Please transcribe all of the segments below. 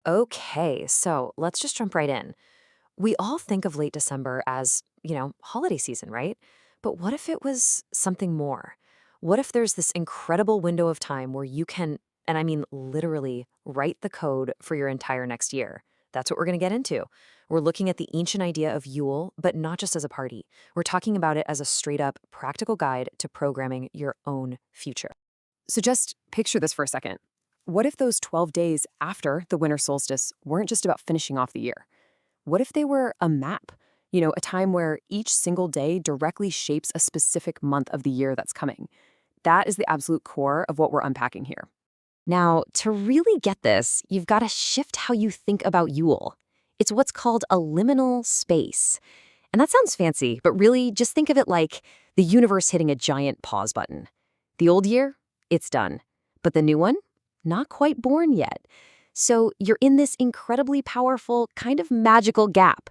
Okay, so let's just jump right in. We all think of late December as, holiday season, right? But what if it was something more? What if there's this incredible window of time where you can, and I mean literally, write the code for your entire next year? That's what we're going to get into. We're looking at the ancient idea of Yule, but not just as a party. We're talking about it as a straight up practical guide to programming your own future. So just picture this for a second. What if those 12 days after the winter solstice weren't just about finishing off the year? What if they were a map? A time where each single day directly shapes a specific month of the year that's coming. That is the absolute core of what we're unpacking here. Now, to really get this, you've got to shift how you think about Yule. It's what's called a liminal space. And that sounds fancy, but really just think of it like the universe hitting a giant pause button. The old year, it's done. But the new one, not quite born yet. So you're in this incredibly powerful, kind of magical gap.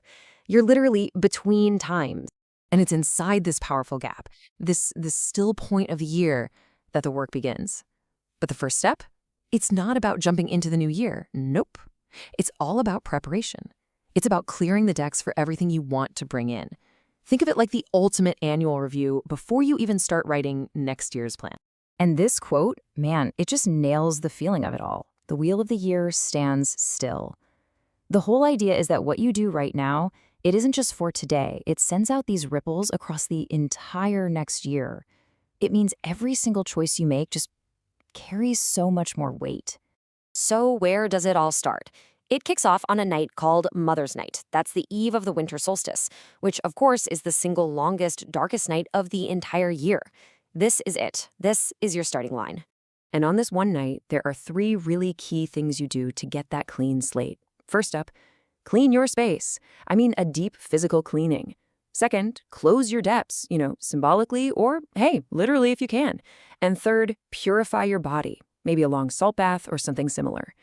You're literally between times. And it's inside this powerful gap, this still point of the year, that the work begins. But the first step? It's not about jumping into the new year. Nope. It's all about preparation. It's about clearing the decks for everything you want to bring in. Think of it like the ultimate annual review before you even start writing next year's plan. And this quote, man, it just nails the feeling of it all. The wheel of the year stands still. The whole idea is that what you do right now, it isn't just for today. It sends out these ripples across the entire next year. It means every single choice you make just carries so much more weight. So where does it all start? It kicks off on a night called Mother's Night. That's the eve of the winter solstice, which of course is the single longest, darkest night of the entire year. This is it. This is your starting line. And on this one night, there are three really key things you do to get that clean slate. First up, clean your space. I mean, a deep physical cleaning. Second, close your depths, symbolically or, hey, literally if you can. And third, purify your body, maybe a long salt bath or something similar.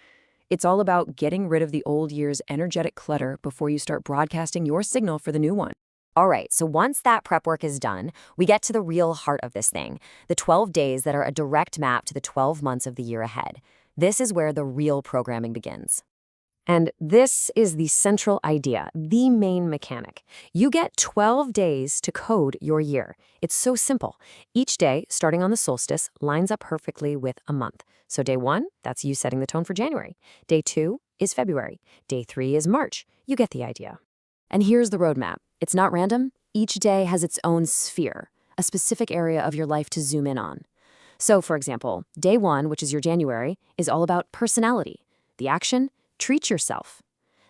It's all about getting rid of the old year's energetic clutter before you start broadcasting your signal for the new one. All right, so once that prep work is done, we get to the real heart of this thing, the 12 days that are a direct map to the 12 months of the year ahead. This is where the real programming begins. And this is the central idea, the main mechanic. You get 12 days to code your year. It's so simple. Each day, starting on the solstice, lines up perfectly with a month. So day 1, that's you setting the tone for January. Day 2 is February. Day 3 is March. You get the idea. And here's the roadmap. It's not random. Each day has its own sphere, a specific area of your life to zoom in on. So, for example, day 1, which is your January, is all about personality. The action? Treat yourself.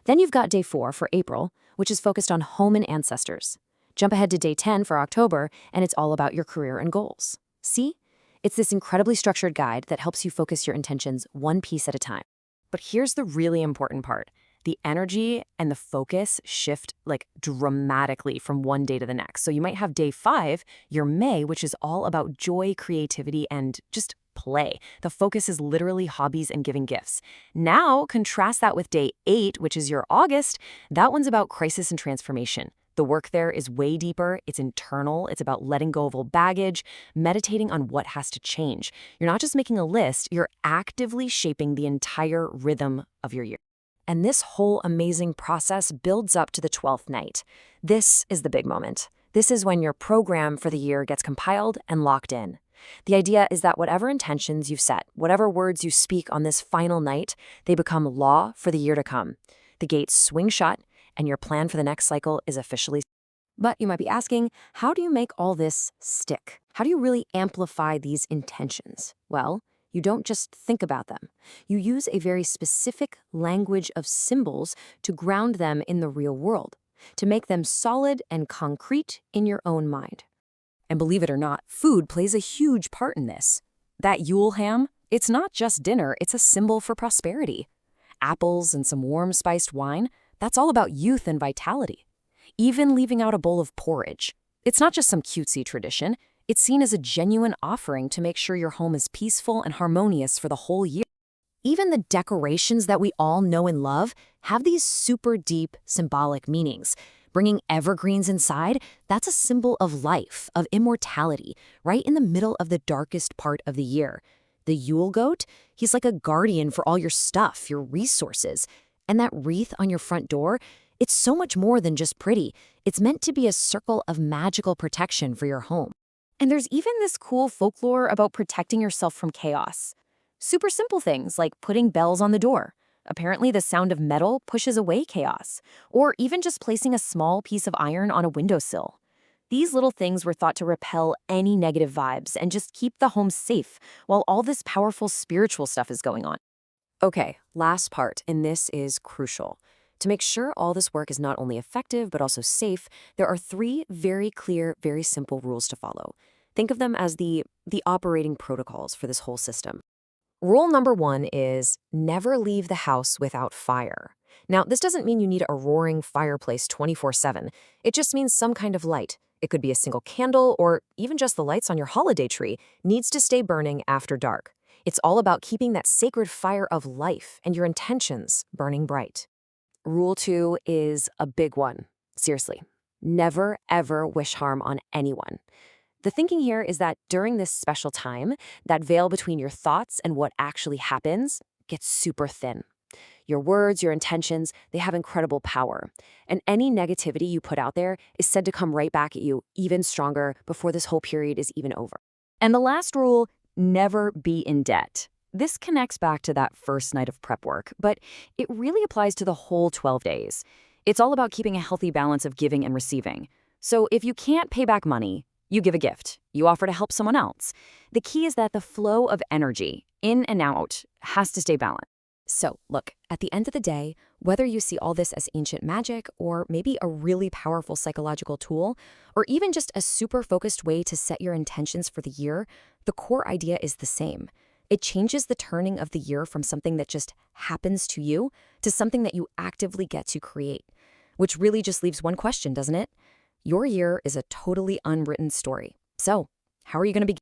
Then you've got day 4 for April, which is focused on home and ancestors. Jump ahead to day 10 for October, and it's all about your career and goals. See? It's this incredibly structured guide that helps you focus your intentions one piece at a time. But here's the really important part. The energy and the focus shift dramatically from one day to the next. So you might have day 5, your May, which is all about joy, creativity, and just play. The focus is literally hobbies and giving gifts. Now, contrast that with day 8, which is your August. That one's about crisis and transformation. The work there is way deeper. It's internal. It's about letting go of old baggage, meditating on what has to change. You're not just making a list, you're actively shaping the entire rhythm of your year. And this whole amazing process builds up to the 12th night. This is the big moment. This is when your program for the year gets compiled and locked in. The idea is that whatever intentions you've set, whatever words you speak on this final night, they become law for the year to come. The gates swing shut, and your plan for the next cycle is officially. But you might be asking, how do you make all this stick? How do you really amplify these intentions? Well, you don't just think about them. You use a very specific language of symbols to ground them in the real world, to make them solid and concrete in your own mind. And believe it or not, food plays a huge part in this. That Yule ham, it's not just dinner, it's a symbol for prosperity. Apples and some warm spiced wine, that's all about youth and vitality. Even leaving out a bowl of porridge. It's not just some cutesy tradition. It's seen as a genuine offering to make sure your home is peaceful and harmonious for the whole year. Even the decorations that we all know and love have these super deep symbolic meanings. Bringing evergreens inside, that's a symbol of life, of immortality, right in the middle of the darkest part of the year. The Yule goat, he's like a guardian for all your stuff, your resources. And that wreath on your front door, it's so much more than just pretty. It's meant to be a circle of magical protection for your home. And there's even this cool folklore about protecting yourself from chaos. Super simple things like putting bells on the door. Apparently, the sound of metal pushes away chaos. Or even just placing a small piece of iron on a windowsill. These little things were thought to repel any negative vibes and just keep the home safe while all this powerful spiritual stuff is going on. Okay, last part, and this is crucial. To make sure all this work is not only effective but also safe, there are 3 very clear, very simple rules to follow. Think of them as the operating protocols for this whole system. Rule number 1 is never leave the house without fire. Now, this doesn't mean you need a roaring fireplace 24/7. It just means some kind of light. It could be a single candle or even just the lights on your holiday tree needs to stay burning after dark. It's all about keeping that sacred fire of life and your intentions burning bright. Rule 2 is a big one. Seriously, never ever wish harm on anyone. The thinking here is that during this special time, that veil between your thoughts and what actually happens gets super thin. Your words, your intentions, they have incredible power. And any negativity you put out there is said to come right back at you even stronger before this whole period is even over. And the last rule, never be in debt. This connects back to that first night of prep work, but it really applies to the whole 12 days. It's all about keeping a healthy balance of giving and receiving. So if you can't pay back money, you give a gift. You offer to help someone else. The key is that the flow of energy, in and out, has to stay balanced. So, look, at the end of the day, whether you see all this as ancient magic or maybe a really powerful psychological tool, or even just a super focused way to set your intentions for the year, the core idea is the same. It changes the turning of the year from something that just happens to you to something that you actively get to create. Which really just leaves one question, doesn't it? Your year is a totally unwritten story. So, how are you going to begin?